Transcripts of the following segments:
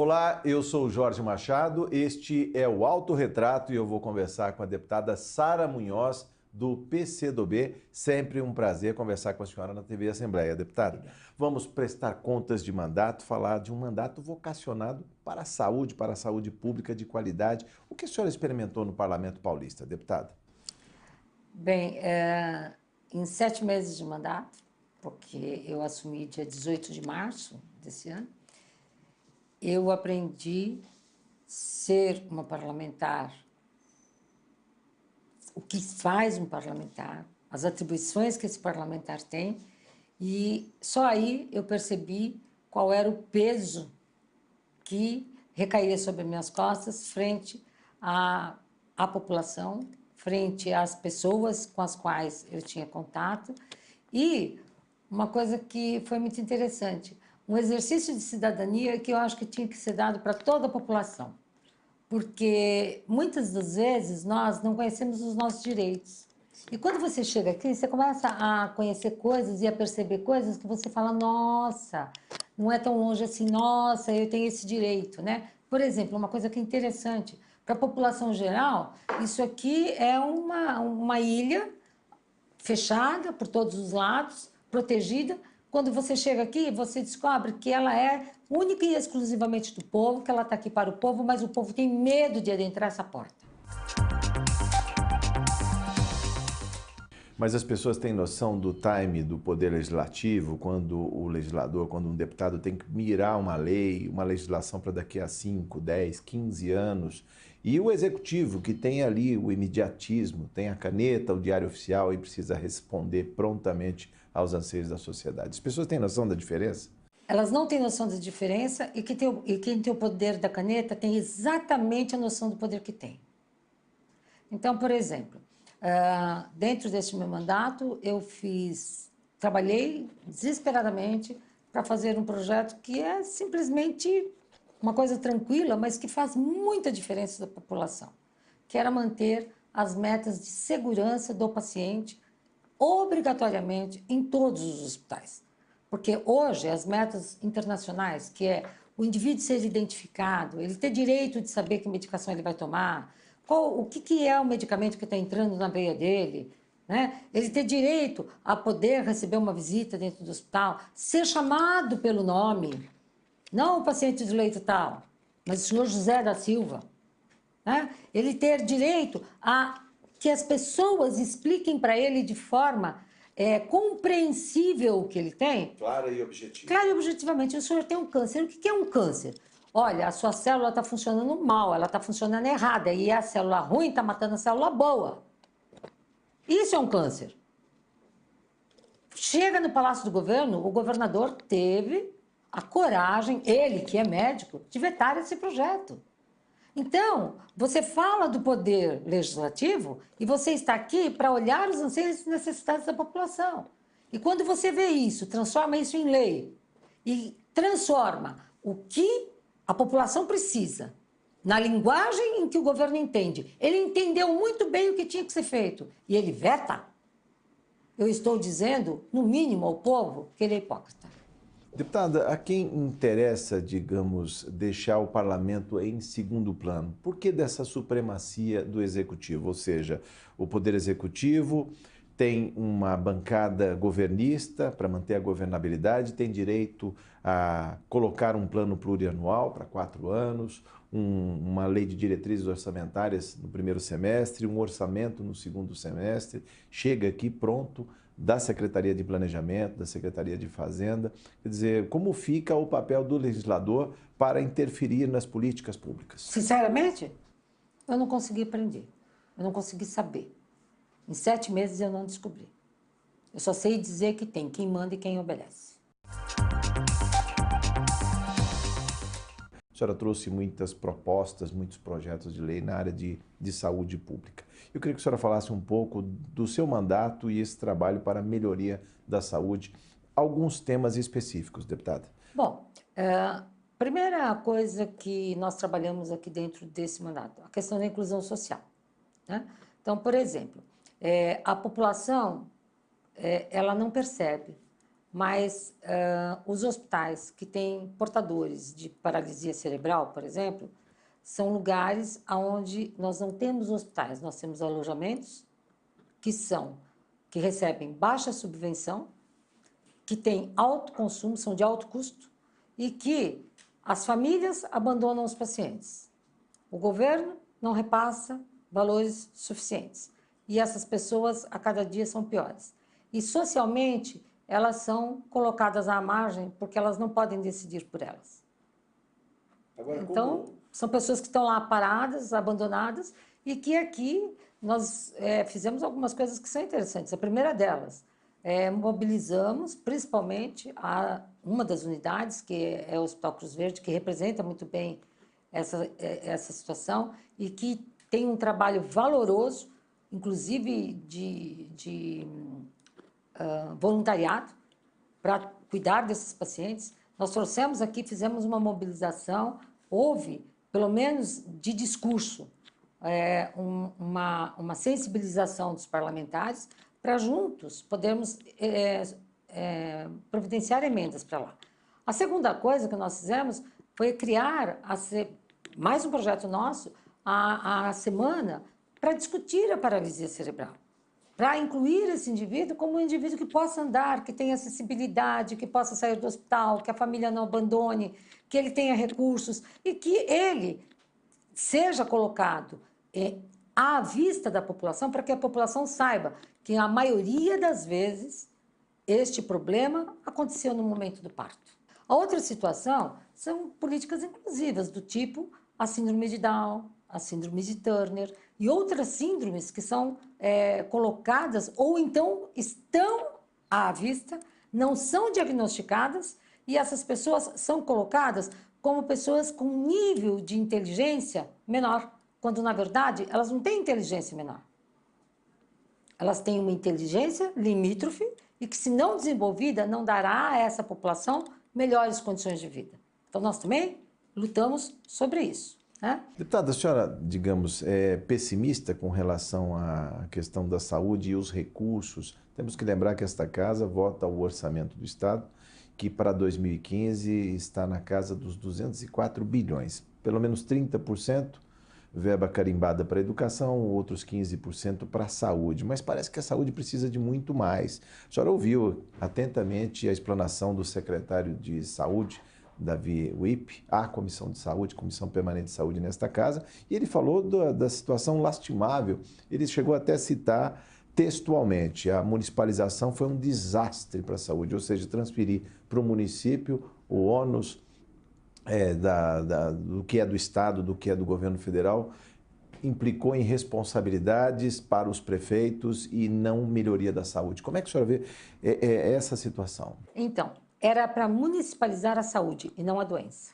Olá, eu sou o Jorge Machado, este é o Autorretrato e eu vou conversar com a deputada Sara Munhoz, do PCdoB. Sempre um prazer conversar com a senhora na TV Assembleia. Deputada, vamos prestar contas de mandato, falar de um mandato vocacionado para a saúde pública de qualidade. O que a senhora experimentou no Parlamento Paulista, deputada? Bem, em 7 meses de mandato, porque eu assumi dia 18 de março desse ano, eu aprendi ser uma parlamentar, o que faz um parlamentar, as atribuições que esse parlamentar tem, e só aí eu percebi qual era o peso que recaía sobre minhas costas frente à população, frente às pessoas com as quais eu tinha contato. E uma coisa que foi muito interessante, um exercício de cidadania que eu acho que tinha que ser dado para toda a população, porque muitas das vezes nós não conhecemos os nossos direitos. E quando você chega aqui, você começa a conhecer coisas e a perceber coisas que você fala, nossa, não é tão longe assim, nossa, eu tenho esse direito, né? Por exemplo, uma coisa que é interessante, para a população geral, isso aqui é uma ilha fechada por todos os lados, protegida. Quando você chega aqui, você descobre que ela é única e exclusivamente do povo, que ela está aqui para o povo, mas o povo tem medo de adentrar essa porta. Mas as pessoas têm noção do time do poder legislativo, quando o legislador, quando um deputado tem que mirar uma lei, uma legislação para daqui a 5, 10, 15 anos, e o executivo, que tem ali o imediatismo, tem a caneta, o diário oficial e precisa responder prontamente aos anseios da sociedade. As pessoas têm noção da diferença? Elas não têm noção da diferença e quem tem o poder da caneta tem exatamente a noção do poder que tem. Então, por exemplo, dentro deste meu mandato, eu trabalhei desesperadamente para fazer um projeto que é simplesmente uma coisa tranquila, mas que faz muita diferença da população, que era manter as metas de segurança do paciente obrigatoriamente em todos os hospitais. Porque hoje as metas internacionais, que é o indivíduo ser identificado, ele ter direito de saber que medicação ele vai tomar, o que é o medicamento que está entrando na veia dele, né? Ele ter direito a poder receber uma visita dentro do hospital, ser chamado pelo nome, não o paciente do leito tal, mas o senhor José da Silva, né? Ele ter direito a que as pessoas expliquem para ele de forma compreensível o que ele tem. Clara e objetiva. Claro e objetivamente, o senhor tem um câncer. O que é um câncer? Olha, a sua célula está funcionando mal, ela está funcionando errada, e a célula ruim está matando a célula boa. Isso é um câncer. Chega no Palácio do Governo, o governador teve a coragem, ele que é médico, de vetar esse projeto. Então, você fala do poder legislativo e você está aqui para olhar os anseios e necessidades da população. E quando você vê isso, transforma isso em lei e transforma o que a população precisa na linguagem em que o governo entende. Ele entendeu muito bem o que tinha que ser feito e ele veta. Eu estou dizendo, no mínimo, ao povo que ele é hipócrita. Deputada, a quem interessa, digamos, deixar o parlamento em segundo plano? Por que dessa supremacia do executivo? Ou seja, o poder executivo tem uma bancada governista para manter a governabilidade, tem direito a colocar um plano plurianual para 4 anos, uma lei de diretrizes orçamentárias no primeiro semestre, um orçamento no segundo semestre, chega aqui pronto da Secretaria de Planejamento, da Secretaria de Fazenda. Quer dizer, como fica o papel do legislador para interferir nas políticas públicas? Sinceramente, eu não consegui aprender, eu não consegui saber. Em 7 meses eu não descobri. Eu só sei dizer que tem quem manda e quem obedece. A senhora trouxe muitas propostas, muitos projetos de lei na área de saúde pública. Eu queria que a senhora falasse um pouco do seu mandato e esse trabalho para a melhoria da saúde. Alguns temas específicos, deputada. Bom, primeira coisa que nós trabalhamos aqui dentro desse mandato, a questão da inclusão social, né? Então, por exemplo, a população ela não percebe mas os hospitais que têm portadores de paralisia cerebral, por exemplo, são lugares onde nós não temos hospitais, nós temos alojamentos que recebem baixa subvenção, que têm alto consumo, são de alto custo, e que as famílias abandonam os pacientes. O governo não repassa valores suficientes. E essas pessoas, a cada dia, são piores. E, socialmente, elas são colocadas à margem porque elas não podem decidir por elas. Agora, então, são pessoas que estão lá paradas, abandonadas, e que aqui nós fizemos algumas coisas que são interessantes. A primeira delas, mobilizamos principalmente uma das unidades, que é o Hospital Cruz Verde, que representa muito bem essa situação e que tem um trabalho valoroso, inclusive de voluntariado, para cuidar desses pacientes. Nós trouxemos aqui, fizemos uma mobilização, houve, pelo menos de discurso, uma sensibilização dos parlamentares para juntos podermos providenciar emendas para lá. A segunda coisa que nós fizemos foi criar, mais um projeto nosso, a semana para discutir a paralisia cerebral, para incluir esse indivíduo como um indivíduo que possa andar, que tenha acessibilidade, que possa sair do hospital, que a família não abandone, que ele tenha recursos e que ele seja colocado à vista da população, para que a população saiba que a maioria das vezes este problema aconteceu no momento do parto. A outra situação são políticas inclusivas, do tipo a síndrome de Down, a síndrome de Turner e outras síndromes que são colocadas ou então estão à vista, não são diagnosticadas e essas pessoas são colocadas como pessoas com nível de inteligência menor, quando, na verdade, elas não têm inteligência menor. Elas têm uma inteligência limítrofe e que, se não desenvolvida, não dará a essa população melhores condições de vida. Então, nós também lutamos sobre isso. Né? Deputada, a senhora, digamos, é pessimista com relação à questão da saúde e os recursos? Temos que lembrar que esta casa vota o orçamento do Estado, que para 2015 está na casa dos 204 bilhões. Pelo menos 30% verba carimbada para a educação, outros 15% para a saúde. Mas parece que a saúde precisa de muito mais. A senhora ouviu atentamente a explanação do secretário de Saúde, Davi Wippe, à Comissão de Saúde, Comissão Permanente de Saúde nesta casa, e ele falou da situação lastimável. Ele chegou até a citar textualmente: a municipalização foi um desastre para a saúde, ou seja, transferir para o município o ônus do que é do Estado, do que é do governo federal, implicou em responsabilidades para os prefeitos e não melhoria da saúde. Como é que a senhora vê essa situação? Então, era para municipalizar a saúde e não a doença.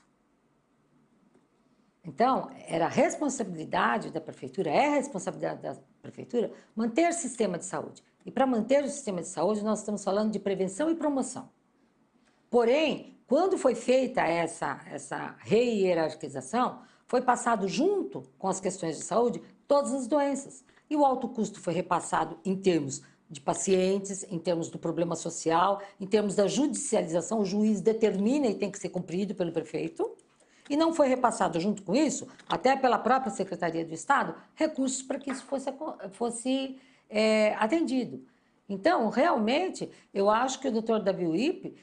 Então, era responsabilidade da prefeitura, é responsabilidade da prefeitura manter o sistema de saúde. E para manter o sistema de saúde, nós estamos falando de prevenção e promoção. Porém, quando foi feita essa rehierarquização, foi passado junto com as questões de saúde todas as doenças. E o alto custo foi repassado em termos de pacientes, em termos do problema social, em termos da judicialização, o juiz determina e tem que ser cumprido pelo prefeito. E não foi repassado junto com isso, até pela própria Secretaria do Estado, recursos para que isso fosse atendido. Então, realmente, eu acho que o doutor Davi Wippe,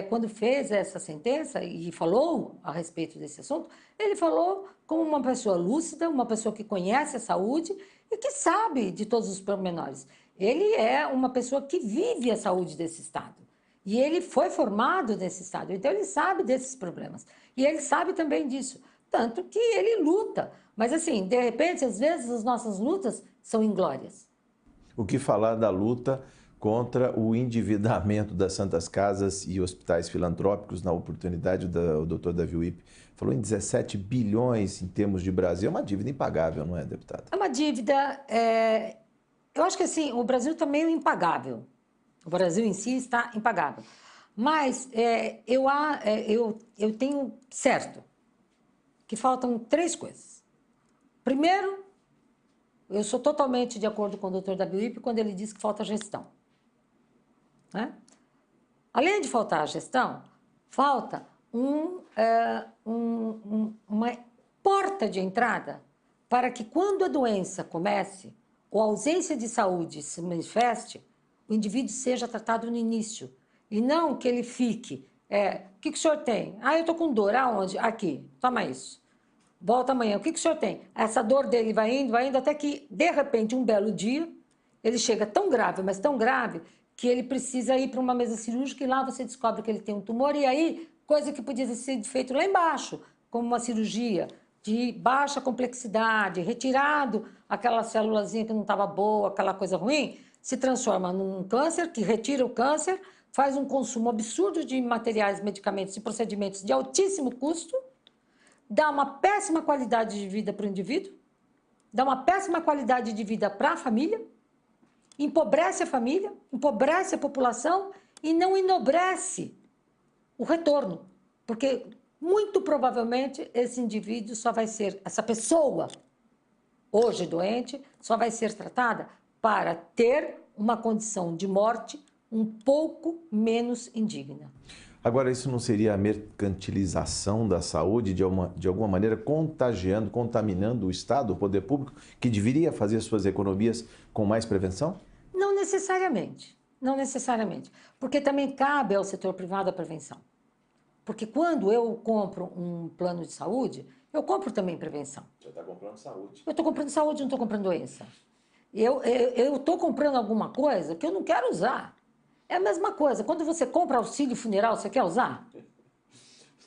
quando fez essa sentença e falou a respeito desse assunto, ele falou como uma pessoa lúcida, uma pessoa que conhece a saúde e que sabe de todos os pormenores. Ele é uma pessoa que vive a saúde desse Estado. E ele foi formado nesse Estado, então ele sabe desses problemas. E ele sabe também disso, tanto que ele luta. Mas, assim, de repente, às vezes, as nossas lutas são inglórias. O que falar da luta contra o endividamento das santas casas e hospitais filantrópicos? Na oportunidade, o doutor Davi Wippe falou em 17 bilhões em termos de Brasil. É uma dívida impagável, não é, deputada? É uma dívida... Eu acho que assim, o Brasil está meio impagável. O Brasil em si está impagável. Mas eu tenho certo que faltam 3 coisas. Primeiro, eu sou totalmente de acordo com o doutor Davi Wippe quando ele diz que falta gestão. Né? Além de faltar a gestão, falta uma porta de entrada para que, quando a doença comece ou a ausência de saúde se manifeste, o indivíduo seja tratado no início. E não que ele fique, o que o senhor tem? Ah, eu estou com dor, aonde? Aqui, toma isso. Volta amanhã, o que o senhor tem? Essa dor dele vai indo, até que, de repente, um belo dia, ele chega tão grave, mas tão grave, que ele precisa ir para uma mesa cirúrgica e lá você descobre que ele tem um tumor, e aí, coisa que podia ter sido feita lá embaixo, como uma cirurgia de baixa complexidade, retirado aquela célulazinha que não estava boa, aquela coisa ruim, se transforma num câncer, que retira o câncer, faz um consumo absurdo de materiais, medicamentos e procedimentos de altíssimo custo, dá uma péssima qualidade de vida para o indivíduo, dá uma péssima qualidade de vida para a família, empobrece a família, empobrece a população e não enobrece o retorno, porque muito provavelmente esse indivíduo só vai ser, essa pessoa hoje doente, só vai ser tratada para ter uma condição de morte um pouco menos indigna. Agora, isso não seria a mercantilização da saúde, de alguma maneira contagiando, contaminando o Estado, o poder público, que deveria fazer suas economias com mais prevenção? Não necessariamente, não necessariamente, porque também cabe ao setor privado a prevenção. Porque quando eu compro um plano de saúde, eu compro também prevenção. Você está comprando saúde. Eu estou comprando saúde, não estou comprando doença. Eu estou comprando alguma coisa que eu não quero usar. É a mesma coisa. Quando você compra auxílio funeral, você quer usar?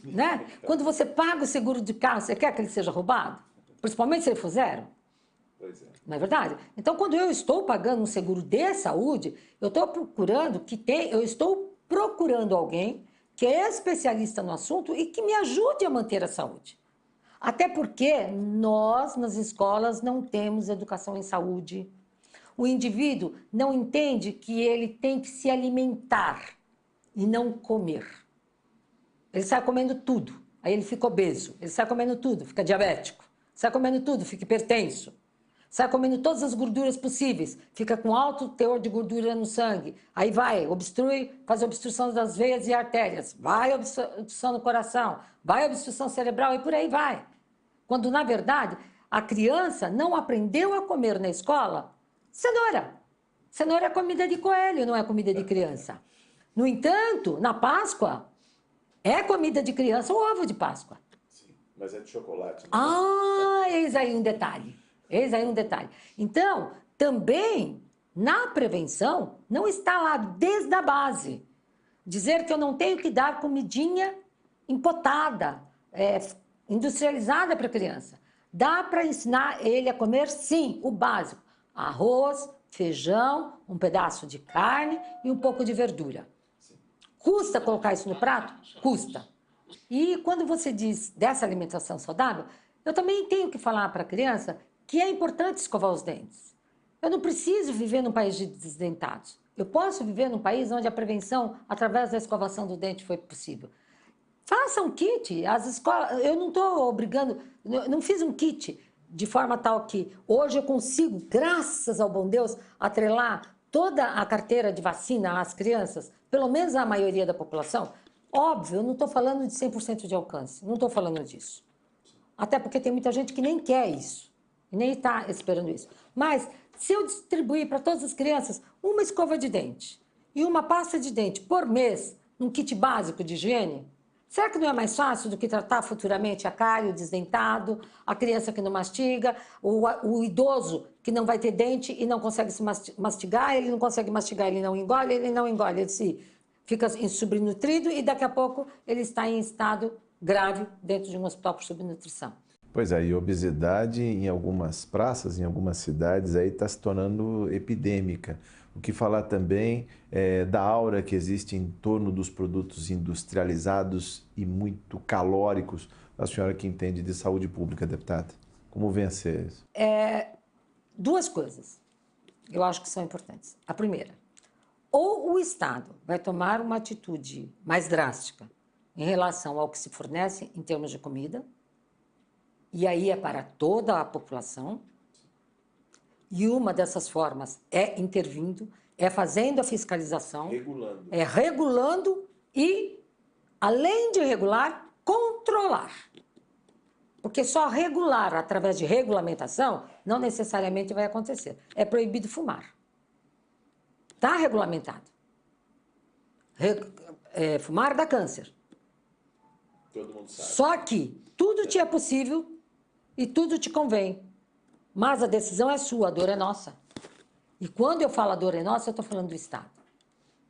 Né? Quando você paga o seguro de carro, você quer que ele seja roubado? Principalmente se ele for zero? Pois é. Não é verdade? Então, quando eu estou pagando um seguro de saúde, eu estou procurando alguém que é especialista no assunto e que me ajude a manter a saúde. Até porque nós, nas escolas, não temos educação em saúde. O indivíduo não entende que ele tem que se alimentar e não comer. Ele sai comendo tudo, aí ele fica obeso. Ele sai comendo tudo, fica diabético. Sai comendo tudo, fica hipertenso. Sai comendo todas as gorduras possíveis, fica com alto teor de gordura no sangue. Aí vai, faz obstrução das veias e artérias, vai obstrução no coração, vai obstrução cerebral e por aí vai. Quando, na verdade, a criança não aprendeu a comer na escola cenoura. Cenoura é comida de coelho, não é comida de criança. No entanto, na Páscoa, é comida de criança o ovo de Páscoa. Sim, mas é de chocolate. Né? Ah, eis aí um detalhe. Eis aí um detalhe. Então, também, na prevenção, não está lá desde a base. Dizer que eu não tenho que dar comidinha empotada, industrializada para a criança. Dá para ensinar ele a comer, sim, o básico. Arroz, feijão, um pedaço de carne e um pouco de verdura. Custa colocar isso no prato? Custa. E quando você diz dessa alimentação saudável, eu também tenho que falar para a criança que é importante escovar os dentes. Eu não preciso viver num país de desdentados. Eu posso viver num país onde a prevenção, através da escovação do dente, foi possível. Faça um kit. As escolas, eu não estou obrigando, não fiz um kit de forma tal que hoje eu consigo, graças ao bom Deus, atrelar toda a carteira de vacina às crianças, pelo menos a maioria da população. Óbvio, eu não estou falando de 100% de alcance, não estou falando disso. Até porque tem muita gente que nem quer isso, e nem está esperando isso. Mas, se eu distribuir para todas as crianças uma escova de dente e uma pasta de dente por mês, num kit básico de higiene, será que não é mais fácil do que tratar futuramente a cárie, o desdentado, a criança que não mastiga, o idoso que não vai ter dente e não consegue se mastigar, ele não consegue mastigar, ele não engole, ele fica subnutrido e daqui a pouco ele está em estado grave dentro de um hospital por subnutrição. Pois é, e obesidade em algumas praças, em algumas cidades, aí está se tornando epidêmica. O que falar também da aura que existe em torno dos produtos industrializados e muito calóricos. A senhora que entende de saúde pública, deputada, como vencer isso? Duas coisas eu acho que são importantes. A primeira, ou o Estado vai tomar uma atitude mais drástica em relação ao que se fornece em termos de comida, e aí é para toda a população, E uma dessas formas é intervindo, é fazendo a fiscalização, é regulando e, além de regular, controlar. Porque só regular através de regulamentação não necessariamente vai acontecer. É proibido fumar. Está regulamentado. Fumar dá câncer. Todo mundo sabe. Só que tudo te é possível e tudo te convém. Mas a decisão é sua, a dor é nossa. E quando eu falo a dor é nossa, eu estou falando do Estado.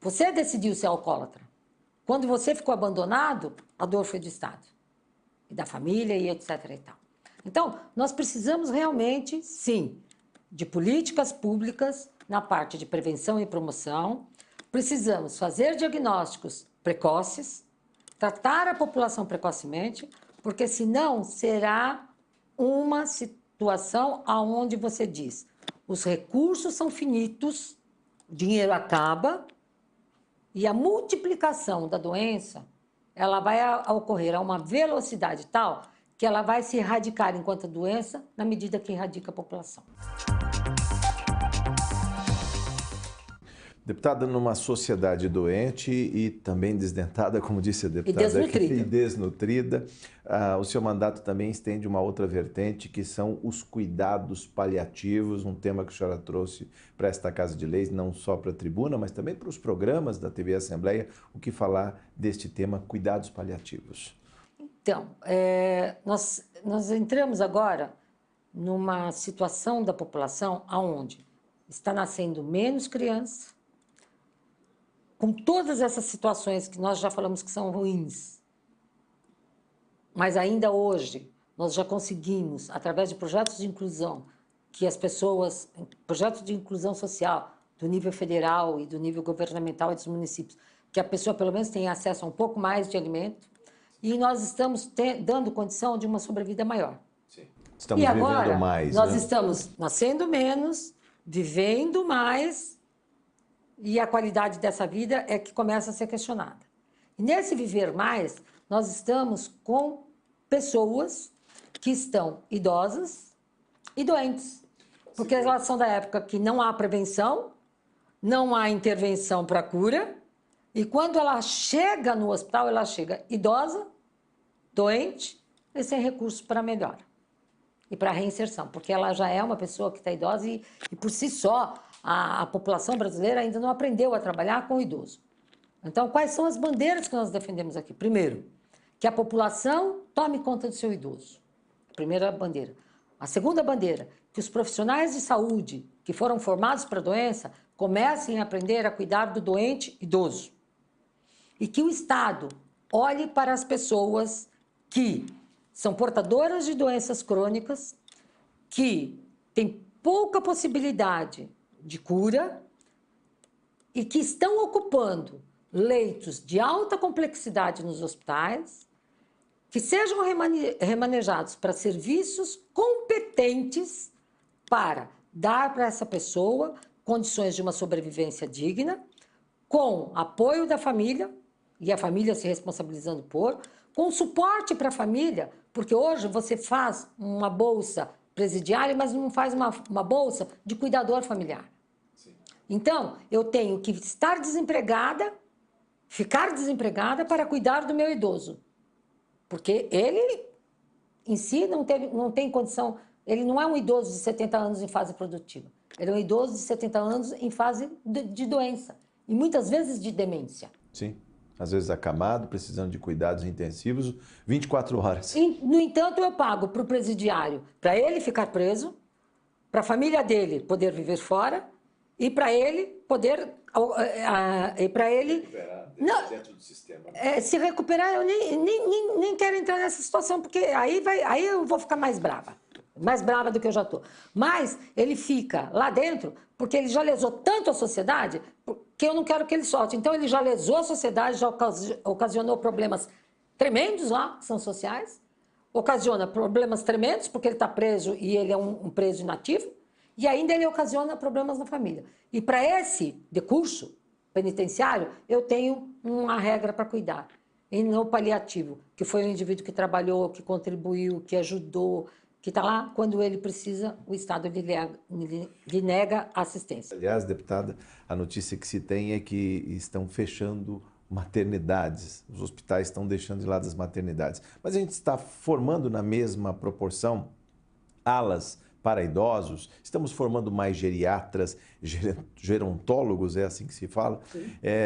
Você decidiu ser alcoólatra. Quando você ficou abandonado, a dor foi do Estado. E da família e etc. e tal. Então, nós precisamos realmente, sim, de políticas públicas na parte de prevenção e promoção. Precisamos fazer diagnósticos precoces, tratar a população precocemente, porque senão será uma situação onde você diz: os recursos são finitos, o dinheiro acaba e a multiplicação da doença ela vai ocorrer a uma velocidade tal que ela vai se erradicar enquanto doença na medida que erradica a população. Deputada, numa sociedade doente e também desdentada, como disse a deputada, e desnutrida, o seu mandato também estende uma outra vertente, que são os cuidados paliativos, um tema que a senhora trouxe para esta Casa de Leis, não só para a tribuna, mas também para os programas da TV Assembleia. O que falar deste tema, cuidados paliativos? Então, nós entramos agora numa situação da população onde está nascendo menos crianças, com todas essas situações que nós já falamos que são ruins, mas ainda hoje nós já conseguimos, através de projetos de inclusão, que as pessoas, projetos de inclusão social do nível federal e do nível governamental e dos municípios, que a pessoa pelo menos tenha acesso a um pouco mais de alimento, e nós estamos dando condição de uma sobrevida maior. Sim. Estamos e agora, vivendo mais, nós né? estamos nascendo menos, vivendo mais, e a qualidade dessa vida é que começa a ser questionada. E nesse viver mais, nós estamos com pessoas que estão idosas e doentes. Porque elas são da época que não há prevenção, não há intervenção para cura, e quando ela chega no hospital, ela chega idosa, doente e sem recursos para melhora e para reinserção, porque ela já é uma pessoa que está idosa e por si só a população brasileira ainda não aprendeu a trabalhar com o idoso. Então, quais são as bandeiras que nós defendemos aqui? Primeiro, que a população tome conta do seu idoso. Primeira bandeira. A segunda bandeira, que os profissionais de saúde que foram formados para a doença comecem a aprender a cuidar do doente idoso. E que o Estado olhe para as pessoas que são portadoras de doenças crônicas, que têm pouca possibilidade de cura e que estão ocupando leitos de alta complexidade nos hospitais, que sejam remanejados para serviços competentes para dar para essa pessoa condições de uma sobrevivência digna, com apoio da família, e a família se responsabilizando com suporte para a família, porque hoje você faz uma bolsa presidiária, mas não faz uma bolsa de cuidador familiar. Sim. Então, eu tenho que estar desempregada, ficar desempregada para cuidar do meu idoso. Porque ele, em si, não tem condição, ele não é um idoso de 70 anos em fase produtiva. Ele é um idoso de 70 anos em fase de doença, e muitas vezes de demência. Sim. Às vezes acamado, precisando de cuidados intensivos, 24 horas. No entanto, eu pago para o presidiário, para ele ficar preso, para a família dele poder viver fora e para ele poder... Dentro do sistema. Se recuperar, eu nem quero entrar nessa situação, porque aí eu vou ficar mais brava do que eu já estou. Mas ele fica lá dentro porque ele já lesou tanto a sociedade que eu não quero que ele solte. Então, ele já lesou a sociedade, já ocasionou problemas tremendos lá, que são sociais, ocasiona problemas tremendos porque ele está preso e ele é um preso inativo, e ainda ele ocasiona problemas na família. E para esse decurso penitenciário, eu tenho uma regra para cuidar. E no paliativo, que foi o indivíduo que trabalhou, que contribuiu, que ajudou, que está lá quando ele precisa, o Estado lhe nega assistência. Aliás, deputada, a notícia que se tem é que estão fechando maternidades, os hospitais estão deixando de lado as maternidades. Mas a gente está formando na mesma proporção alas para idosos, estamos formando mais geriatras, gerontólogos, é assim que se fala,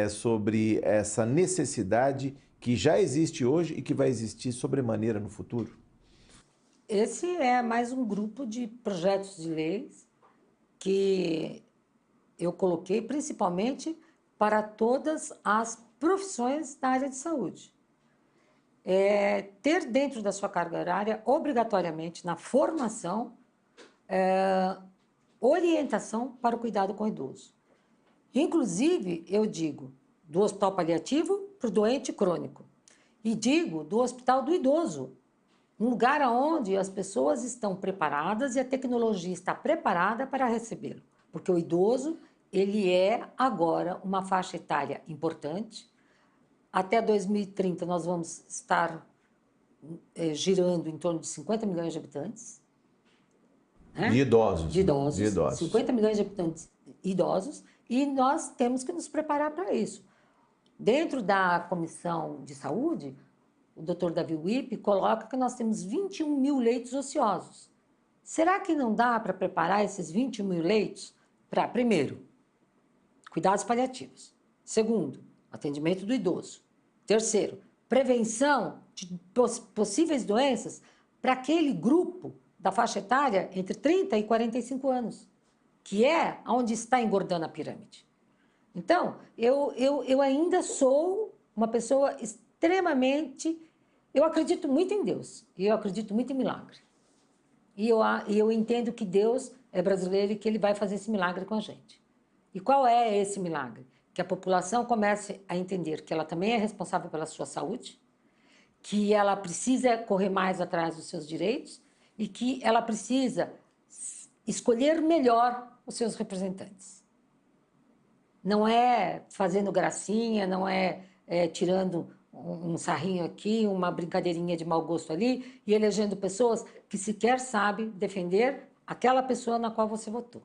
sobre essa necessidade que já existe hoje e que vai existir sobremaneira no futuro? Esse é mais um grupo de projetos de leis que eu coloquei principalmente para todas as profissões da área de saúde. Ter dentro da sua carga horária, obrigatoriamente, na formação, orientação para o cuidado com o idoso. Inclusive, eu digo, do hospital paliativo para o doente crônico. E digo do hospital do idoso, um lugar onde as pessoas estão preparadas e a tecnologia está preparada para recebê-lo. Porque o idoso, ele é agora uma faixa etária importante. Até 2030 nós vamos estar girando em torno de 50 milhões de habitantes. Né? De idosos. De idosos. De idosos. 50 milhões de habitantes idosos. E nós temos que nos preparar para isso. Dentro da Comissão de Saúde, o Dr. Davi Wippe coloca que nós temos 21 mil leitos ociosos. Será que não dá para preparar esses 21 mil leitos para, primeiro, cuidados paliativos. Segundo, atendimento do idoso. Terceiro, prevenção de possíveis doenças para aquele grupo da faixa etária entre 30 e 45 anos, que é onde está engordando a pirâmide. Então, eu ainda sou uma pessoa extremamente... Eu acredito muito em Deus e eu acredito muito em milagre. E eu entendo que Deus é brasileiro e que Ele vai fazer esse milagre com a gente. E qual é esse milagre? Que a população comece a entender que ela também é responsável pela sua saúde, que ela precisa correr mais atrás dos seus direitos e que ela precisa escolher melhor os seus representantes. Não é fazendo gracinha, não é tirando um sarrinho aqui, uma brincadeirinha de mau gosto ali e elegendo pessoas que sequer sabem defender aquela pessoa na qual você votou.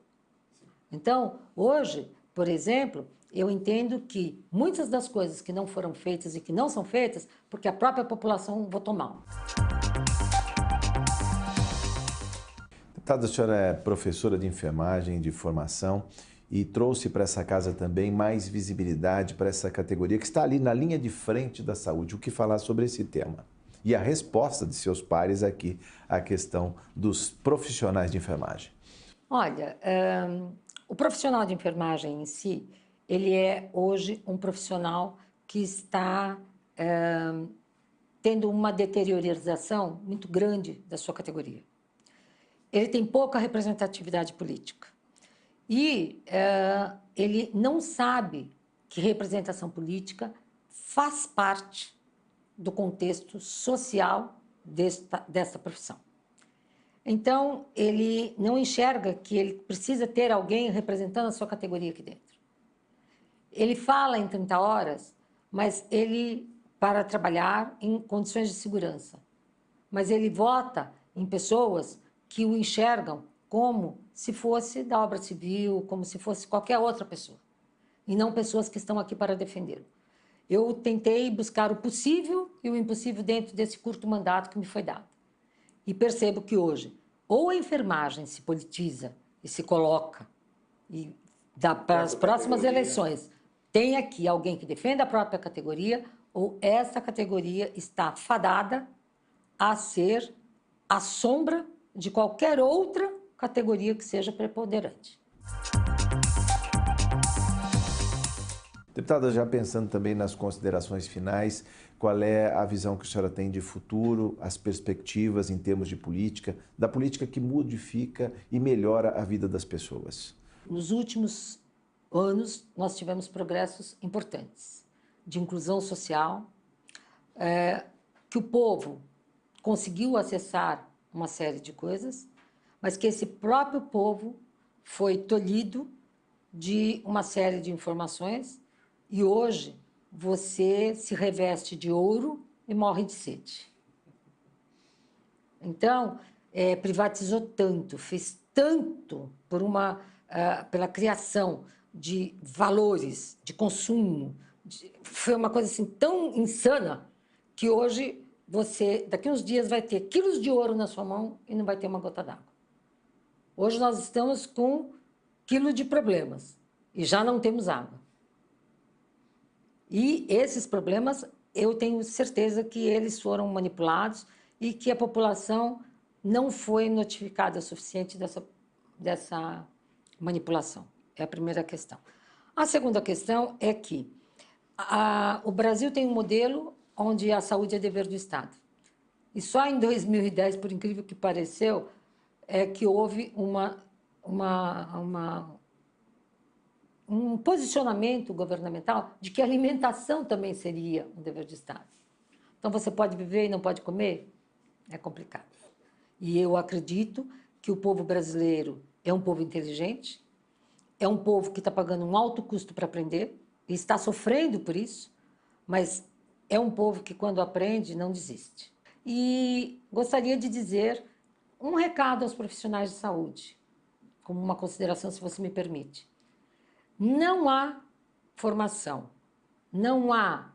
Então, hoje, por exemplo, eu entendo que muitas das coisas que não foram feitas e que não são feitas porque a própria população votou mal. Deputada, a senhora é professora de enfermagem de formação e trouxe para essa casa também mais visibilidade para essa categoria que está ali na linha de frente da saúde. O que falar sobre esse tema? E a resposta de seus pares aqui à questão dos profissionais de enfermagem. Olha, o profissional de enfermagem em si, ele é hoje um profissional que está tendo uma deteriorização muito grande da sua categoria. Ele tem pouca representatividade política. E ele não sabe que representação política faz parte do contexto social dessa profissão. Então, ele não enxerga que ele precisa ter alguém representando a sua categoria aqui dentro. Ele fala em 30 horas, mas ele para trabalhar em condições de segurança. Mas ele vota em pessoas que o enxergam como se fosse da obra civil, como se fosse qualquer outra pessoa, e não pessoas que estão aqui para defendê-lo. Eu tentei buscar o possível e o impossível dentro desse curto mandato que me foi dado. E percebo que hoje, ou a enfermagem se politiza e se coloca, e para as próximas eleições, tem aqui alguém que defenda a própria categoria, ou essa categoria está fadada a ser a sombra de qualquer outra categoria que seja preponderante. Deputada, já pensando também nas considerações finais, qual é a visão que a senhora tem de futuro, as perspectivas em termos de política, da política que modifica e melhora a vida das pessoas? Nos últimos anos, nós tivemos progressos importantes de inclusão social, que o povo conseguiu acessar uma série de coisas, mas que esse próprio povo foi tolhido de uma série de informações e hoje você se reveste de ouro e morre de sede. Então, privatizou tanto, fez tanto pela criação de valores, de consumo, foi uma coisa assim tão insana que hoje você, daqui uns dias, vai ter quilos de ouro na sua mão e não vai ter uma gota d'água. Hoje nós estamos com quilo de problemas e já não temos água. E esses problemas, eu tenho certeza que eles foram manipulados e que a população não foi notificada o suficiente dessa manipulação. É a primeira questão. A segunda questão é que o Brasil tem um modelo onde a saúde é dever do Estado. E só em 2010, por incrível que pareceu, é que houve um posicionamento governamental de que a alimentação também seria um dever de Estado. Então, você pode viver e não pode comer? É complicado. E eu acredito que o povo brasileiro é um povo inteligente, é um povo que está pagando um alto custo para aprender e está sofrendo por isso, mas é um povo que, quando aprende, não desiste. E gostaria de dizer um recado aos profissionais de saúde, como uma consideração, se você me permite. Não há formação, não há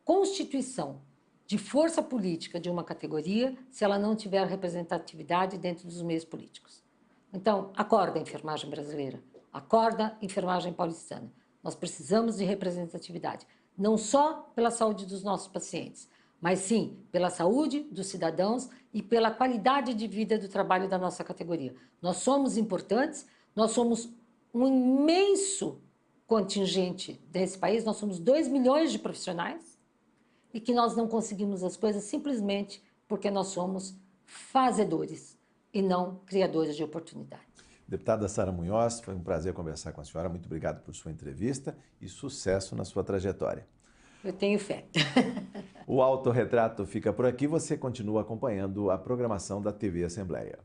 constituição de força política de uma categoria se ela não tiver representatividade dentro dos meios políticos. Então, acorda a enfermagem brasileira, acorda a enfermagem paulistana. Nós precisamos de representatividade, não só pela saúde dos nossos pacientes, mas sim pela saúde dos cidadãos e pela qualidade de vida do trabalho da nossa categoria. Nós somos importantes, nós somos um imenso contingente desse país, nós somos 2 milhões de profissionais e que nós não conseguimos as coisas simplesmente porque nós somos fazedores e não criadores de oportunidades. Deputada Sara Munhoz, foi um prazer conversar com a senhora. Muito obrigado por sua entrevista e sucesso na sua trajetória. Eu tenho fé. O Autorretrato fica por aqui. Você continua acompanhando a programação da TV Assembleia.